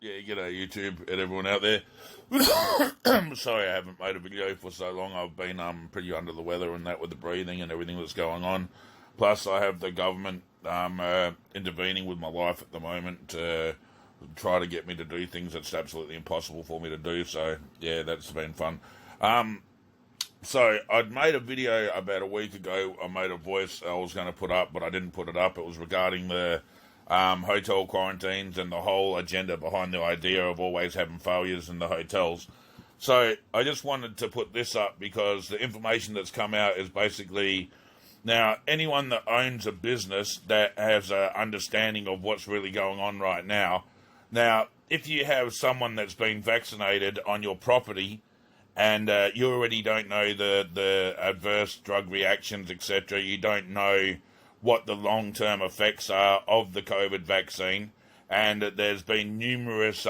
Yeah, g'day YouTube and everyone out there. Sorry I haven't made a video for so long. I've been pretty under the weather and that with the breathing and everything that's going on. Plus, I have the government intervening with my life at the moment to try to get me to do things that's absolutely impossible for me to do. So, yeah, that's been fun. So, I'd made a video about a week ago. I made a voice I was going to put up, but I didn't put it up. It was regarding the hotel quarantines and the whole agenda behind the idea of always having failures in the hotels. So I just wanted to put this up because the information that's come out is basically now anyone that owns a business that has an understanding of what's really going on right now. Now, if you have someone that's been vaccinated on your property and you already don't know the adverse drug reactions, etc., you don't know what the long-term effects are of the COVID vaccine, and there's been numerous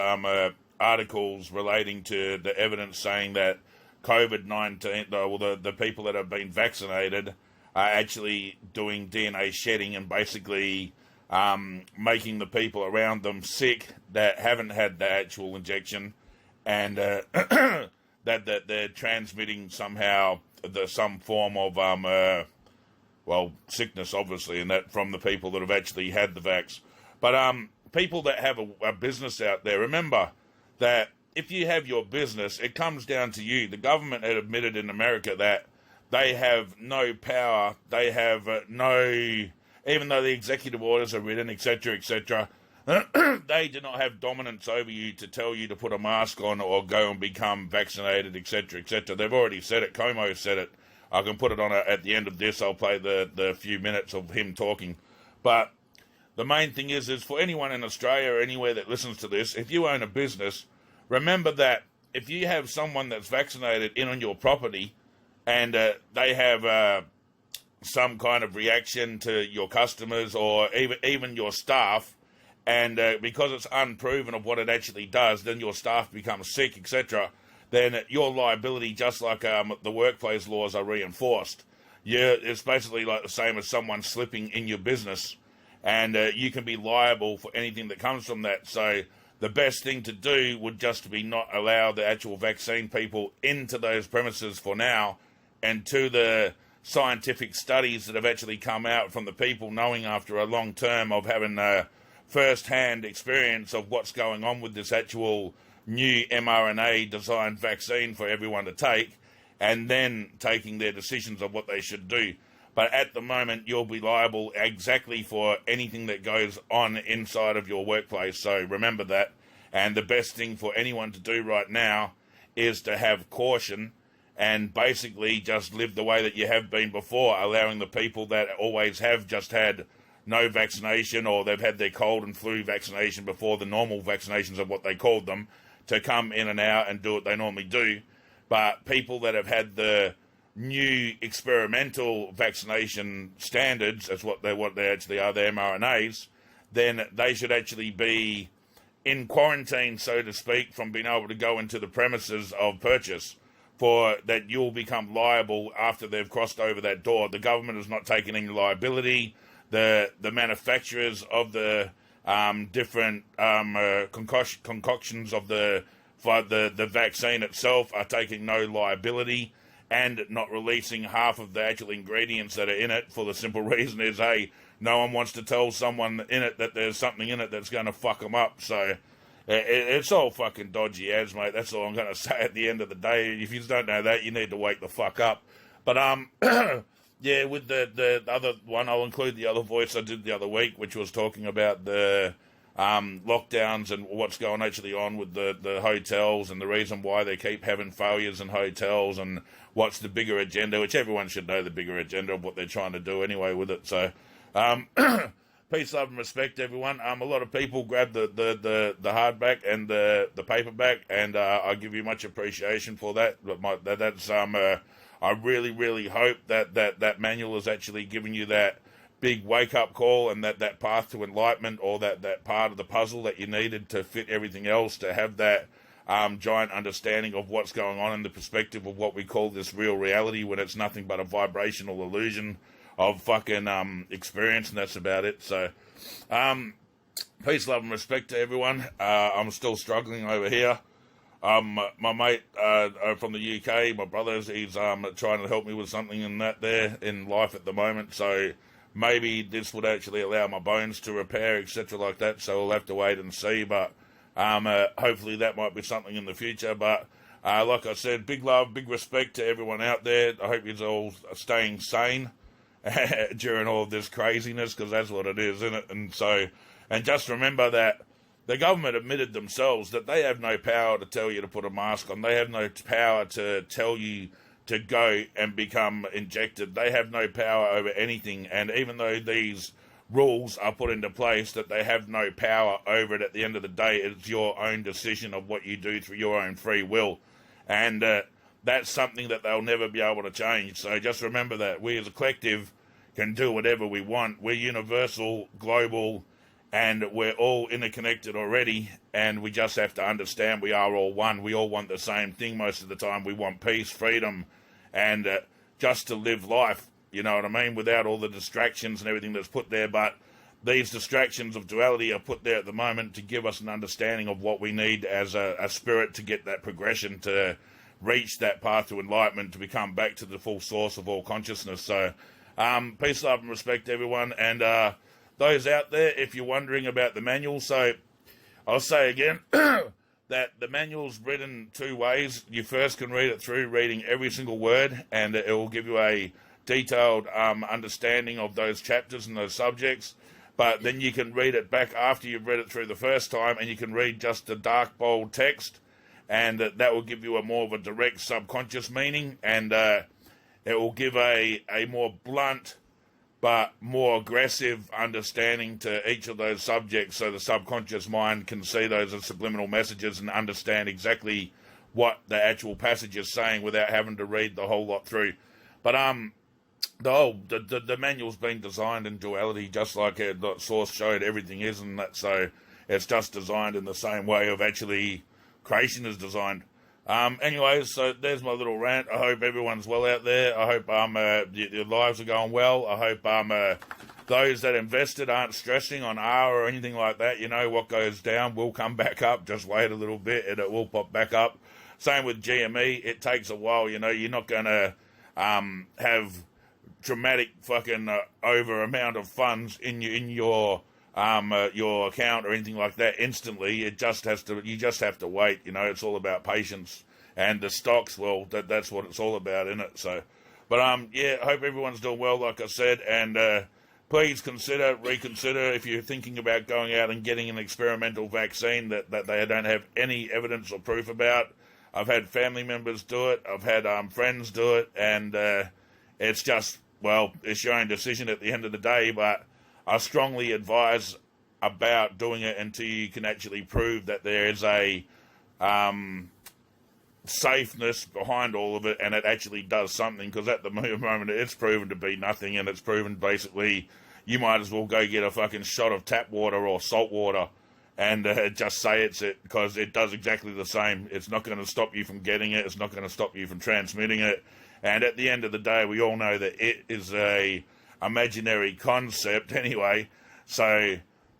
articles relating to the evidence saying that COVID-19, the people that have been vaccinated are actually doing DNA shedding and basically making the people around them sick that haven't had the actual injection, and that they're transmitting somehow some form of sickness, obviously, and that from the people that have actually had the vax. But people that have a business out there, remember that if you have your business, it comes down to you. The government had admitted in America that they have no power. They have even though the executive orders are written, etc., etc., they do not have dominance over you to tell you to put a mask on or go and become vaccinated, etc., etc. They've already said it. Como said it. I can put it on at the end of this. I'll play the few minutes of him talking. But the main thing is for anyone in Australia or anywhere that listens to this, if you own a business, remember that if you have someone that's vaccinated in on your property and they have some kind of reaction to your customers or even your staff, and because it's unproven of what it actually does, then your staff becomes sick, etc., then your liability, just like the workplace laws, are reinforced. It's basically like the same as someone slipping in your business, and you can be liable for anything that comes from that. So the best thing to do would just be not allow the actual vaccine people into those premises for now, and to the scientific studies that have actually come out from the people knowing after a long term of having first-hand experience of what's going on with this actual new mRNA designed vaccine for everyone to take, and then taking their decisions of what they should do. But at the moment, you'll be liable exactly for anything that goes on inside of your workplace. So remember that. And the best thing for anyone to do right now is to have caution and basically just live the way that you have been before, allowing the people that always have just had no vaccination, or they've had their cold and flu vaccination before the normal vaccinations of what they called them, to come in and out and do what they normally do. But people that have had the new experimental vaccination standards, that's what they actually are, the mRNAs, then they should actually be in quarantine, so to speak, from being able to go into the premises of purchase, for that you'll become liable after they've crossed over that door. The government is not taking any liability. The manufacturers of the different concoctions of the vaccine itself are taking no liability and not releasing half of the actual ingredients that are in it, for the simple reason is, hey, no one wants to tell someone in it that there's something in it that's going to fuck them up. So it's all fucking dodgy ads, mate. That's all I'm going to say at the end of the day. If you don't know that, you need to wake the fuck up. But yeah, with the other one, I'll include the other voice I did the other week, which was talking about the lockdowns and what's going actually on with the hotels, and the reason why they keep having failures in hotels, and what's the bigger agenda, which everyone should know the bigger agenda of what they're trying to do anyway with it. So peace, love and respect, everyone. A lot of people grab the hardback and the paperback, and I give you much appreciation for that. But that's I really, really hope that manual is actually giving you that big wake-up call, and that path to enlightenment, or that part of the puzzle that you needed to fit everything else, to have that giant understanding of what's going on in the perspective of what we call this real reality, when it's nothing but a vibrational illusion of fucking experience, and that's about it. So Peace, love, and respect to everyone. I'm still struggling over here. My mate from the UK, my brother's, he's trying to help me with something in that there in life at the moment. So maybe this would actually allow my bones to repair, etc., like that. So we'll have to wait and see. But hopefully that might be something in the future. But like I said, big love, big respect to everyone out there. I hope you're all staying sane during all of this craziness, because that's what it is, isn't it? And just remember that the government admitted themselves that they have no power to tell you to put a mask on. They have no power to tell you to go and become injected. They have no power over anything. And even though these rules are put into place, that they have no power over it, at the end of the day, it's your own decision of what you do through your own free will. And that's something that they'll never be able to change. So just remember that we as a collective can do whatever we want. We're universal, global, and we're all interconnected already, and we just have to understand we are all one. We all want the same thing most of the time. We want peace, freedom, and just to live life, you know what I mean, without all the distractions and everything that's put there. But these distractions of duality are put there at the moment to give us an understanding of what we need as a spirit to get that progression, to reach that path to enlightenment, to become back to the full source of all consciousness. So peace, love, and respect, everyone. And those out there, if you're wondering about the manual, so I'll say again that the manual's written two ways. You first can read it through reading every single word, and it will give you a detailed understanding of those chapters and those subjects. But then you can read it back after you've read it through the first time, and you can read just the dark, bold text, and that will give you a more of a direct subconscious meaning, and it will give a more blunt but more aggressive understanding to each of those subjects, so the subconscious mind can see those as subliminal messages and understand exactly what the actual passage is saying without having to read the whole lot through. But the manual's been designed in duality, just like the source showed everything is, and that, so it's just designed in the same way of actually creation is designed. Anyways, so there's my little rant. I hope everyone's well out there. I hope your lives are going well. I hope those that invested aren't stressing on R or anything like that. You know, what goes down will come back up. Just wait a little bit and it will pop back up. Same with GME. It takes a while. You know, you're not going to have dramatic fucking over amount of funds in your account or anything like that instantly. You just have to wait. You know, it's all about patience. And the stocks, well, that's what it's all about, isn't it? So, but yeah, I hope everyone's doing well, like I said, and please reconsider if you're thinking about going out and getting an experimental vaccine that they don't have any evidence or proof about. I've had family members do it. I've had friends do it, and it's just, well, it's your own decision at the end of the day, but I strongly advise about doing it until you can actually prove that there is a safeness behind all of it, and it actually does something, because at the moment it's proven to be nothing, and it's proven basically you might as well go get a fucking shot of tap water or salt water and just say it's it, because it does exactly the same. It's not going to stop you from getting it. It's not going to stop you from transmitting it. And at the end of the day, we all know that it is a imaginary concept anyway. So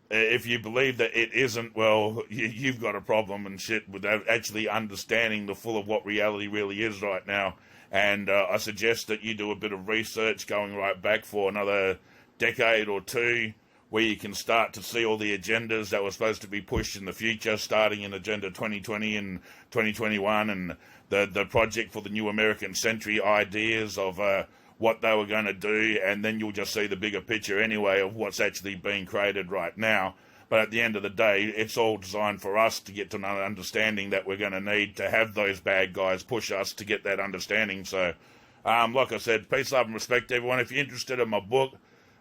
if you believe that it isn't, well, you've got a problem and shit without actually understanding the full of what reality really is right now. And I suggest that you do a bit of research going right back for another decade or two, where you can start to see all the agendas that were supposed to be pushed in the future, starting in Agenda 2020 and 2021, and the project for the new American century ideas of what they were going to do, and then you'll just see the bigger picture anyway of what's actually being created right now. But at the end of the day, it's all designed for us to get to an understanding that we're going to need to have those bad guys push us to get that understanding. So, like I said, peace, love, and respect, everyone. If you're interested in my book,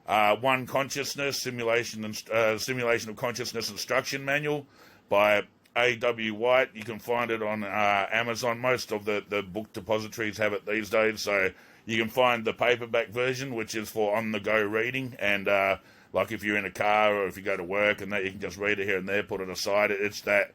One Consciousness, Simulation of Consciousness Instruction Manual by A.W. White. You can find it on Amazon. Most of the book depositories have it these days, so you can find the paperback version, which is for on-the-go reading, and like if you're in a car or if you go to work and that, you can just read it here and there, put it aside. It's that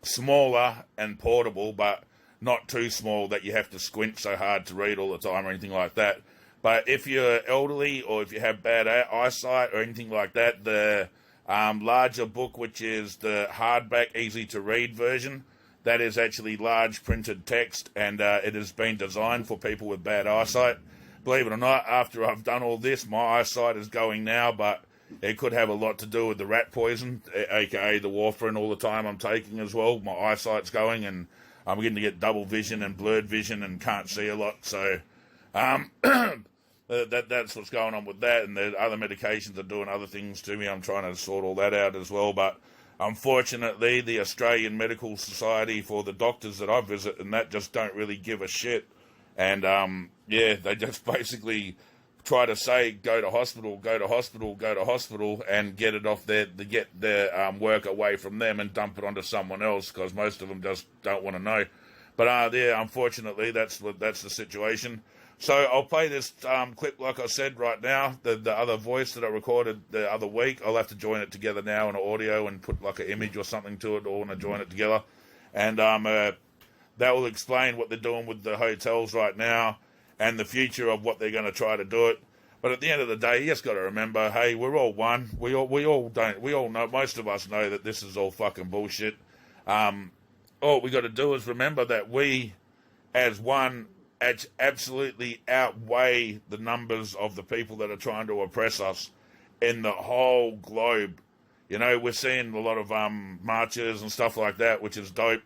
smaller and portable, but not too small that you have to squint so hard to read all the time or anything like that. But if you're elderly or if you have bad eyesight or anything like that, the larger book, which is the hardback, easy to read version, that is actually large printed text, and it has been designed for people with bad eyesight. Believe it or not, after I've done all this, my eyesight is going now, but it could have a lot to do with the rat poison, aka the warfarin all the time I'm taking as well. My eyesight's going, and I'm beginning to get double vision and blurred vision and can't see a lot. So that's what's going on with that, and the other medications are doing other things to me. I'm trying to sort all that out as well, but unfortunately, the Australian Medical Society, for the doctors that I visit and that, just don't really give a shit. And, they just basically try to say, go to hospital, go to hospital, go to hospital, and get it off there, to get their work away from them and dump it onto someone else, because most of them just don't want to know. But, unfortunately, that's the situation. So I'll play this clip, like I said, right now, the other voice that I recorded the other week. I'll have to join it together now in audio and put like an image or something to it, or when I join it together. And that will explain what they're doing with the hotels right now and the future of what they're going to try to do it. But at the end of the day, you just got to remember, hey, we're all one. We all know, most of us know that this is all fucking bullshit. All we got to do is remember that we, as one, absolutely outweigh the numbers of the people that are trying to oppress us in the whole globe. You know, we're seeing a lot of marches and stuff like that, which is dope.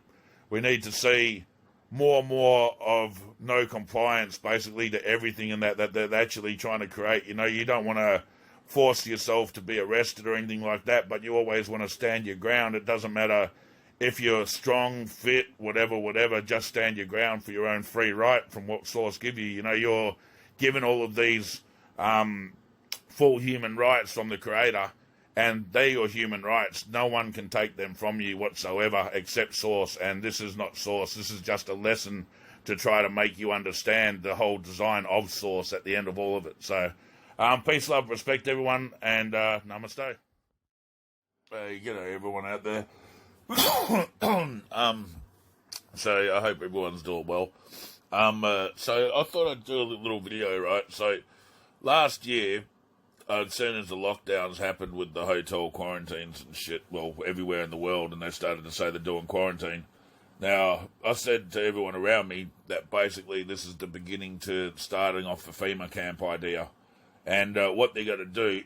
We need to see more of no compliance, basically, to everything and that they're actually trying to create. You know, you don't want to force yourself to be arrested or anything like that, but you always want to stand your ground. It doesn't matter if you're strong, fit, whatever, just stand your ground for your own free right from what source give you. You know, you're given all of these full human rights from the Creator, and they're your human rights. No one can take them from you whatsoever except source, and this is not source. This is just a lesson to try to make you understand the whole design of source at the end of all of it. So, peace, love, respect, everyone, and namaste. Everyone out there. So I hope everyone's doing well. So I thought I'd do a little video, right? So last year, as soon as the lockdowns happened with the hotel quarantines and shit, well, everywhere in the world, and they started to say they're doing quarantine. Now, I said to everyone around me that basically this is the beginning to starting off the FEMA camp idea. And what they're going to do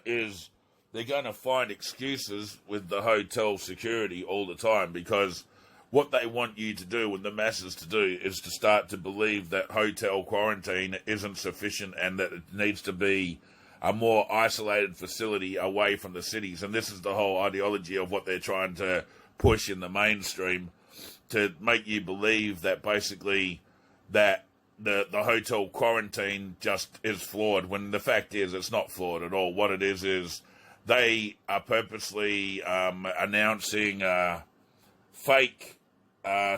is they're going to find excuses with the hotel security all the time, because what they want you to do and the masses to do is to start to believe that hotel quarantine isn't sufficient and that it needs to be a more isolated facility away from the cities. And this is the whole ideology of what they're trying to push in the mainstream, to make you believe that basically that the hotel quarantine just is flawed, when the fact is it's not flawed at all. What it is they are purposely announcing fake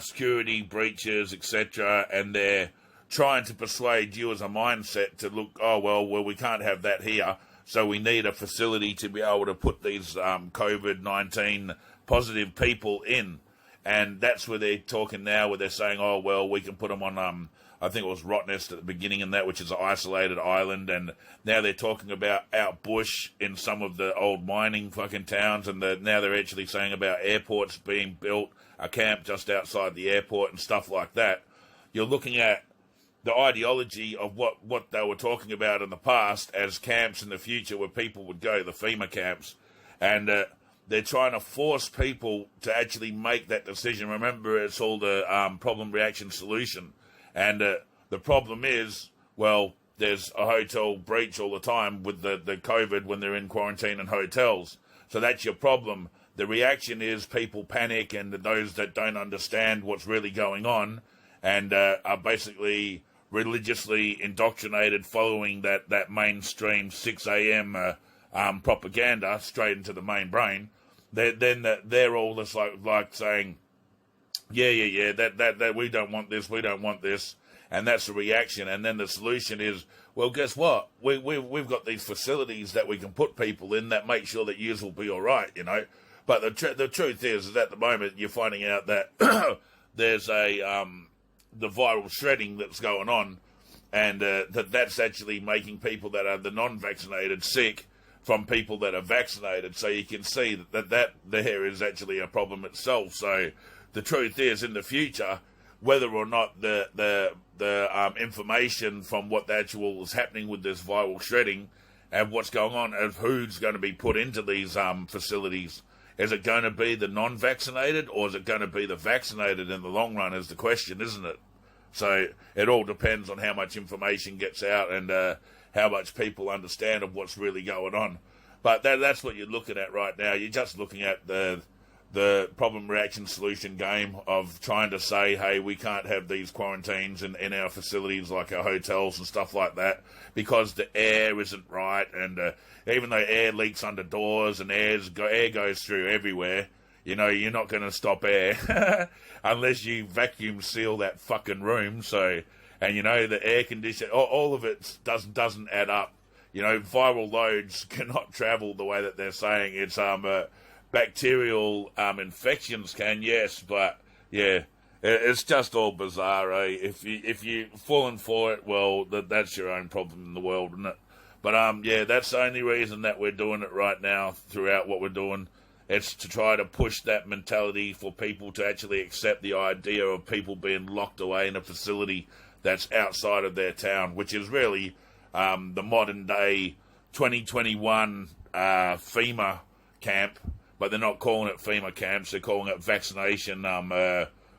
security breaches, etc., and they're trying to persuade you as a mindset to look, well, we can't have that here, so we need a facility to be able to put these COVID-19 positive people in. And that's where they're talking now, where they're saying, we can put them on, I think it was Rottnest at the beginning and that, which is an isolated island, and now they're talking about out bush in some of the old mining fucking towns, and now they're actually saying about airports being built, a camp just outside the airport and stuff like that. You're looking at the ideology of what they were talking about in the past as camps in the future where people would go, the FEMA camps, and they're trying to force people to actually make that decision. Remember, it's all the problem, reaction, solution. And the problem is, well, there's a hotel breach all the time with the COVID when they're in quarantine in hotels. So that's your problem. The reaction is people panic, and those that don't understand what's really going on and are basically religiously indoctrinated following that mainstream 6 a.m. Propaganda straight into the main brain. They're all just like saying, that we don't want this, and that's the reaction. And then the solution is, well, guess what? We've got these facilities that we can put people in that make sure that yous will be all right, you know. But the truth is at the moment you're finding out that there's the viral shredding that's going on, and that's actually making people that are the non-vaccinated sick from people that are vaccinated. So you can see that there is actually a problem itself. So the truth is, in the future, whether or not the information from what the actual is happening with this viral shedding and what's going on, of who's going to be put into these facilities, is it going to be the non-vaccinated or is it going to be the vaccinated in the long run, is the question, isn't it? So it all depends on how much information gets out and how much people understand of what's really going on. But that's what you're looking at right now. You're just looking at the problem, reaction, solution game of trying to say, hey, we can't have these quarantines in our facilities like our hotels and stuff like that because the air isn't right. And even though air leaks under doors and air goes through everywhere, you know, you're not going to stop air unless you vacuum seal that fucking room. So, and you know, the air condition, all of it doesn't add up. You know, viral loads cannot travel the way that they're saying. It's bacterial infections can, yes, but yeah, it's just all bizarre. If you falling for it, well, that's your own problem in the world, isn't it? But yeah, that's the only reason that we're doing it right now throughout what we're doing. It's to try to push that mentality for people to actually accept the idea of people being locked away in a facility that's outside of their town, which is really the modern day 2021 FEMA camp. But they're not calling it FEMA camps, they're calling it vaccination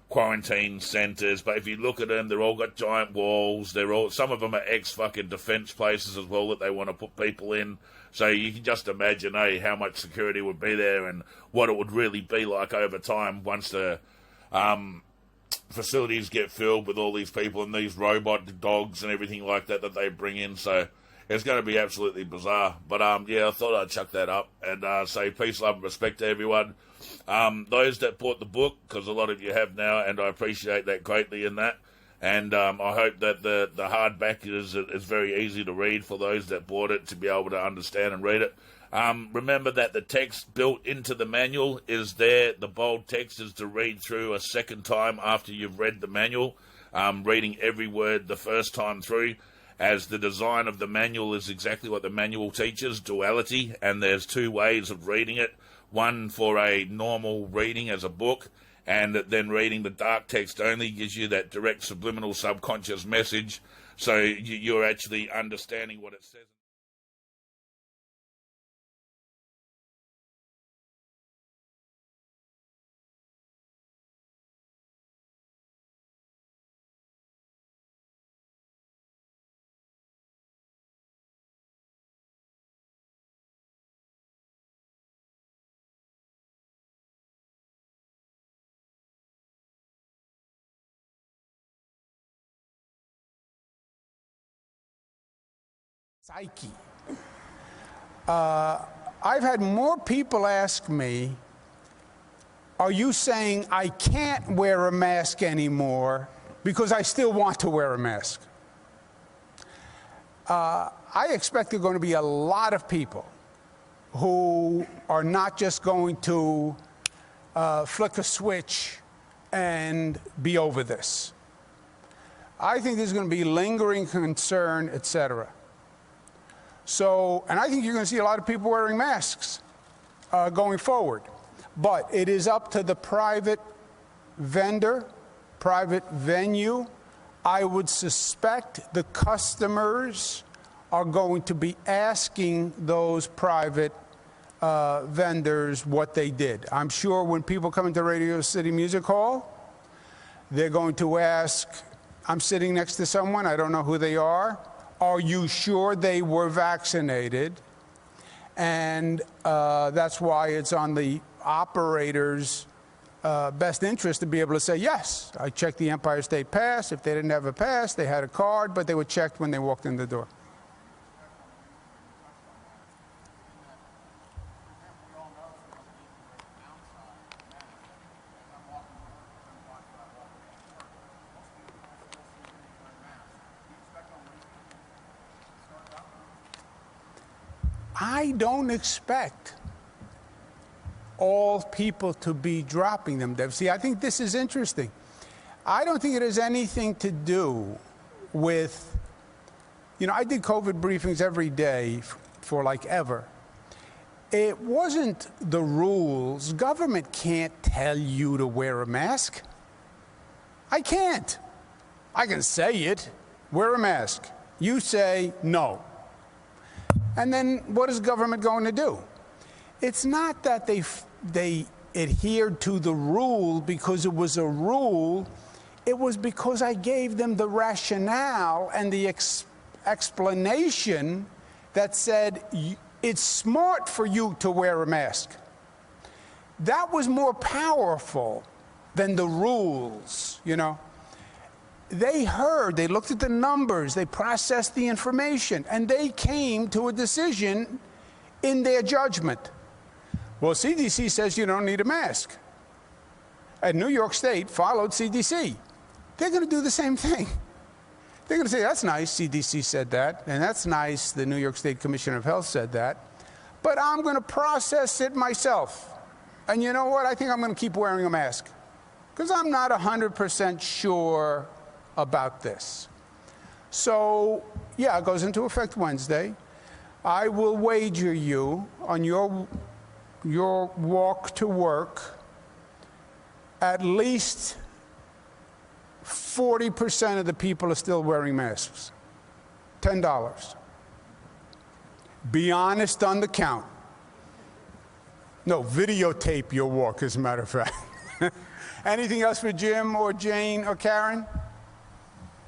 quarantine centres. But if you look at them, they're all got giant walls. Some of them are ex-fucking defence places as well that they want to put people in. So you can just imagine, how much security would be there and what it would really be like over time once the facilities get filled with all these people and these robot dogs and everything like that they bring in. So it's going to be absolutely bizarre. But, yeah, I thought I'd chuck that up and say peace, love, and respect to everyone. Those that bought the book, because a lot of you have now, and I appreciate that greatly in that. And I hope that the hardback is very easy to read for those that bought it to be able to understand and read it. Remember that the text built into the manual is there. The bold text is to read through a second time after you've read the manual, reading every word the first time through, as the design of the manual is exactly what the manual teaches, duality, and there's two ways of reading it. One for a normal reading as a book, and then reading the dark text only gives you that direct subliminal subconscious message, so you're actually understanding what it says. Psyche. I've had more people ask me, are you saying I can't wear a mask anymore because I still want to wear a mask? I expect there are going to be a lot of people who are not just going to flick a switch and be over this. I think there's going to be lingering concern, etc. So, and I think you're going to see a lot of people wearing masks going forward. But it is up to the private vendor, private venue. I would suspect the customers are going to be asking those private vendors what they did. I'm sure when people come into Radio City Music Hall, they're going to ask, I'm sitting next to someone, I don't know who they are you sure they were vaccinated? And that's why it's on the operator's best interest to be able to say, yes, I checked the Empire State Pass. If they didn't have a pass, they had a card, but they were checked when they walked in the door. I don't expect all people to be dropping them. See, I think this is interesting. I don't think it has anything to do with You know, I did COVID briefings every day for like ever. It wasn't the rules. Government can't tell you to wear a mask. I can't. I can say it, wear a mask. You say no. And then what is government going to do? It's not that they adhered to the rule because it was a rule. It was because I gave them the rationale and the explanation that said it's smart for you to wear a mask. That was more powerful than the rules, you know. They heard, they looked at the numbers, they processed the information, and they came to a decision in their judgment. Well, CDC says you don't need a mask. And New York State followed CDC. They're going to do the same thing. They're going to say, that's nice, CDC said that, and that's nice, the New York State Commissioner of Health said that, but I'm going to process it myself. And you know what? I think I'm going to keep wearing a mask because I'm not 100% sure about this. So, yeah, it goes into effect Wednesday. I will wager you on your walk to work, at least 40% of the people are still wearing masks. $10. Be honest on the count. No, videotape your walk, as a matter of fact. Anything else for Jim or Jane or Karen?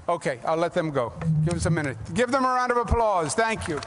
Okay, I'll let them go. Give us a minute. Give them a round of applause. Thank you.